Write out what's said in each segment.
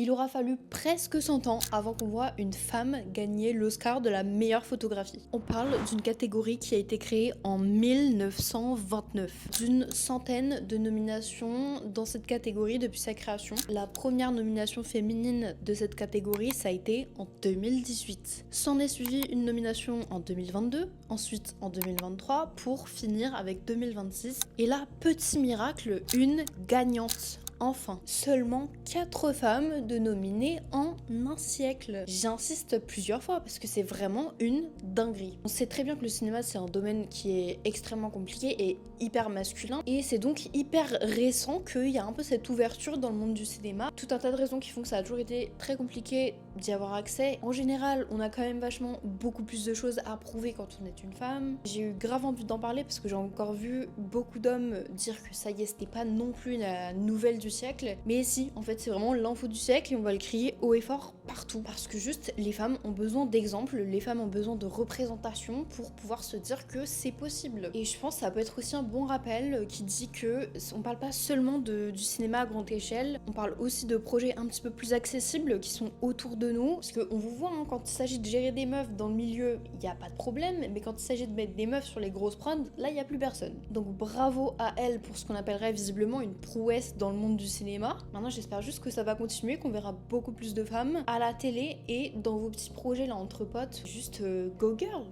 Il aura fallu presque 100 ans avant qu'on voit une femme gagner l'Oscar de la meilleure photographie. On parle d'une catégorie qui a été créée en 1929, d'une centaine de nominations dans cette catégorie depuis sa création. La première nomination féminine de cette catégorie, ça a été en 2018. S'en est suivi une nomination en 2022, ensuite en 2023, pour finir avec 2026. Et là, petit miracle, une gagnante. Enfin, seulement 4 femmes de nominées en un siècle. J'insiste plusieurs fois parce que c'est vraiment une dinguerie. On sait très bien que le cinéma c'est un domaine qui est extrêmement compliqué et hyper masculin, et c'est donc hyper récent qu'il y a un peu cette ouverture dans le monde du cinéma. Tout un tas de raisons qui font que ça a toujours été très compliqué d'y avoir accès. En général, on a quand même vachement beaucoup plus de choses à prouver quand on est une femme. J'ai eu grave envie d'en parler parce que j'ai encore vu beaucoup d'hommes dire que ça y est, c'était pas non plus la nouvelle du siècle, mais si, en fait c'est vraiment l'info du siècle et on va le crier haut et fort partout, parce que juste les femmes ont besoin d'exemples, les femmes ont besoin de représentation pour pouvoir se dire que c'est possible. Et je pense que ça peut être aussi un bon rappel qui dit que on parle pas seulement du cinéma à grande échelle, on parle aussi de projets un petit peu plus accessibles qui sont autour de nous, parce qu'on vous voit, hein, quand il s'agit de gérer des meufs dans le milieu, il n'y a pas de problème, mais quand il s'agit de mettre des meufs sur les grosses prods, là il n'y a plus personne. Donc bravo à elle pour ce qu'on appellerait visiblement une prouesse dans le monde du cinéma. Maintenant j'espère juste que ça va continuer, qu'on verra beaucoup plus de femmes à la télé et dans vos petits projets là entre potes. Juste go girl,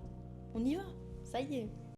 on y va, ça y est.